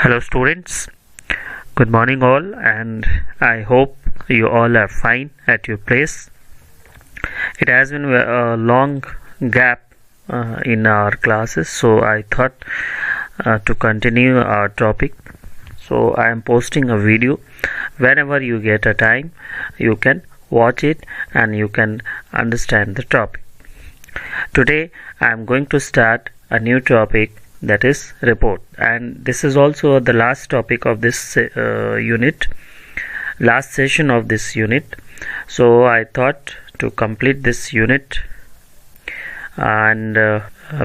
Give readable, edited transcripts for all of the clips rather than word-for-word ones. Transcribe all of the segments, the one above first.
Hello students, good morning all, and I hope you all are fine at your place. It has been a long gap in our classes, so I thought to continue our topic. So I am posting a video. Whenever you get a time, you can watch it and you can understand the topic. Today I am going to start a new topic, that is report, and this is also the last topic of this last session of this unit. So I thought to complete this unit, and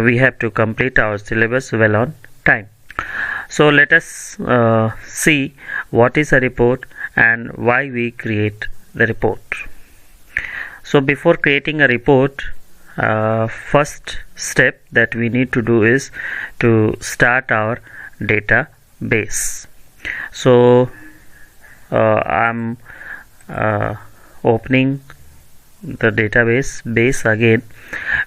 we have to complete our syllabus well on time. So let us see what is a report and why we create the report. So before creating a report, first step that we need to do is to start our database. So I'm opening the database base again.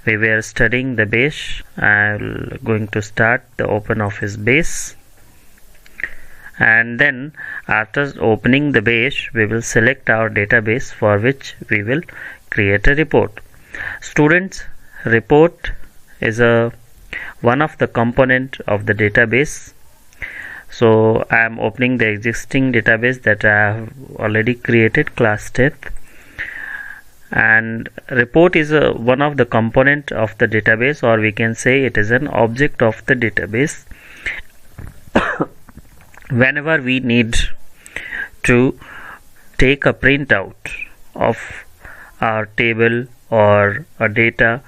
We were studying the base. I'm going to start the open office base, and then after opening the base we will select our database for which we will create a report. Students, report is one of the component of the database. So I am opening the existing database that I have already created, class 10th, and report is one of the component of the database, or we can say it is an object of the database. Whenever we need to take a printout of our table or a data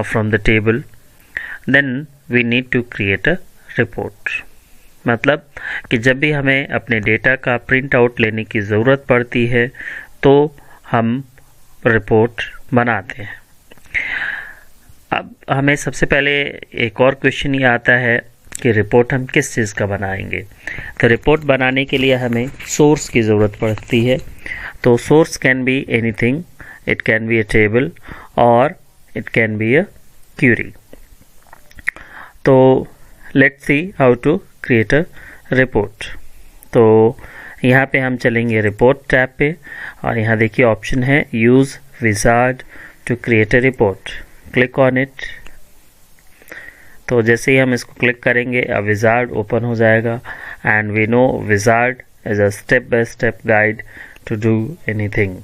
from the table, then we need to create a report. मतलब कि जब भी हमें अपने data का print out लेने की ज़रूरत पड़ती है तो हम रिपोर्ट बनाते हैं. अब हमें सबसे पहले एक और क्वेश्चन ये आता है कि रिपोर्ट हम किस चीज़ का बनाएंगे. तो रिपोर्ट बनाने के लिए हमें सोर्स की ज़रूरत पड़ती है. तो source can be anything. It can be a table or it can be a query. तो let's see how to create a report. तो यहाँ पे हम चलेंगे रिपोर्ट टैब पे, और यहाँ देखिए ऑप्शन है use wizard to create a report. Click on it. तो जैसे ही हम इसको क्लिक करेंगे a wizard ओपन हो जाएगा, and we know wizard is a step by step guide to do anything.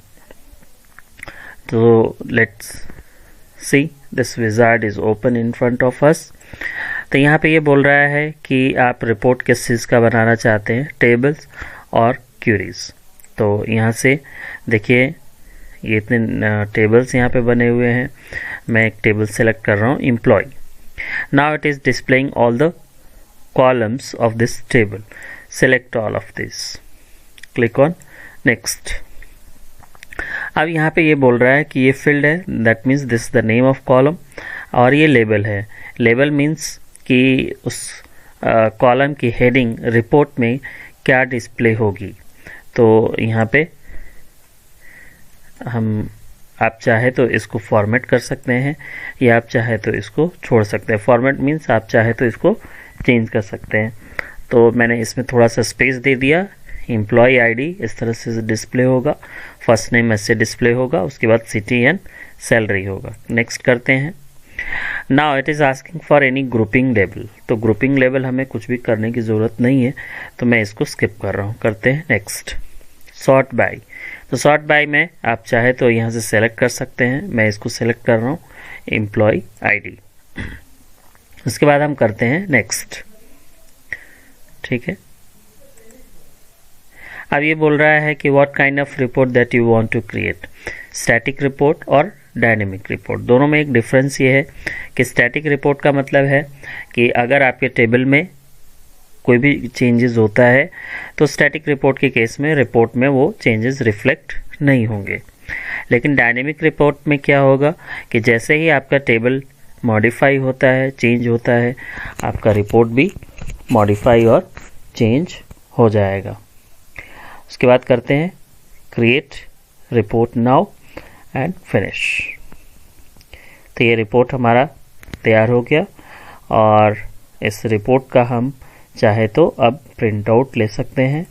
So let's see, this wizard is open in front of us. तो यहाँ पे ये बोल रहा है कि आप रिपोर्ट किस चीज़ का बनाना चाहते हैं, टेबल्स और क्यूरीज. तो यहाँ से देखिए ये इतने टेबल्स यहाँ पे बने हुए हैं. मैं एक टेबल सेलेक्ट कर रहा हूँ, employ. Now it is displaying all the columns of this table. Select all of this. Click on next. अब यहाँ पे ये बोल रहा है कि ये फील्ड है, that means this the name of column, और ये लेबल है. लेबल मीन्स कि उस कॉलम की हेडिंग रिपोर्ट में क्या डिस्प्ले होगी. तो यहाँ पे आप चाहे तो इसको फॉर्मेट कर सकते हैं या आप चाहे तो इसको छोड़ सकते हैं. फॉर्मेट मीन्स आप चाहे तो इसको चेंज कर सकते हैं. तो मैंने इसमें थोड़ा सा स्पेस दे दिया. एम्प्लॉय आईडी इस तरह से डिस्प्ले होगा, फर्स्ट नेम ऐसे डिस्प्ले होगा, उसके बाद सिटी एंड सैलरी होगा. नेक्स्ट करते हैं. Now it is asking for any grouping level. तो ग्रुपिंग लेवल हमें कुछ भी करने की ज़रूरत नहीं है, तो मैं इसको स्किप कर रहा हूँ. करते हैं नेक्स्ट. Sort by. तो सॉर्ट बाय में आप चाहे तो यहाँ से सेलेक्ट कर सकते हैं. मैं इसको सेलेक्ट कर रहा हूँ, एम्प्लॉय आईडी. उसके बाद हम करते हैं नेक्स्ट. ठीक है. अब ये बोल रहा है कि what kind of report that you want to create, static report और डायनेमिक रिपोर्ट. दोनों में एक डिफरेंस ये है कि स्टैटिक रिपोर्ट का मतलब है कि अगर आपके टेबल में कोई भी चेंजेस होता है तो स्टैटिक रिपोर्ट के केस में रिपोर्ट में वो चेंजेस रिफ्लेक्ट नहीं होंगे. लेकिन डायनेमिक रिपोर्ट में क्या होगा कि जैसे ही आपका टेबल मॉडिफाई होता है, चेंज होता है, आपका रिपोर्ट भी मॉडिफाई और चेंज हो जाएगा. उसके बाद करते हैं create report now and finish. तो ये रिपोर्ट हमारा तैयार हो गया, और इस रिपोर्ट का हम चाहे तो अब प्रिंट आउट ले सकते हैं।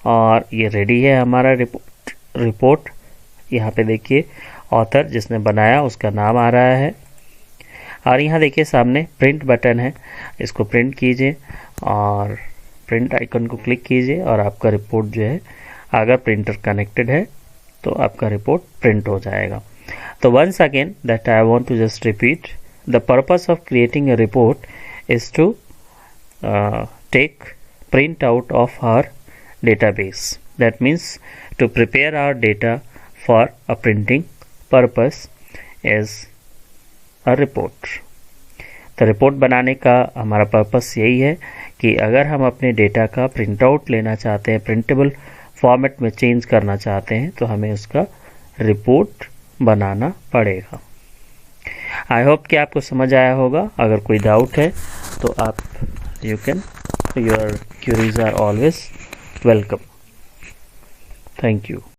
और ये रेडी है हमारा रिपोर्ट। यहाँ पे देखिए ऑथर जिसने बनाया उसका नाम आ रहा है, और यहाँ देखिए सामने प्रिंट बटन है, इसको प्रिंट कीजिए और प्रिंट आइकन को क्लिक कीजिए और आपका रिपोर्ट जो है, अगर प्रिंटर कनेक्टेड है तो आपका रिपोर्ट प्रिंट हो जाएगा। तो once again that I want to just repeat, the purpose of creating a report is to take print out of our database. That means to prepare our data for a printing purpose is a report. तो report बनाने का हमारा purpose यही है कि अगर हम अपने डेटा का प्रिंट आउट लेना चाहते हैं, प्रिंटेबल फॉर्मेट में चेंज करना चाहते हैं, तो हमें उसका रिपोर्ट बनाना पड़ेगा। आई होप कि आपको समझ आया होगा। अगर कोई डाउट है तो आप your queries are always welcome. Thank you.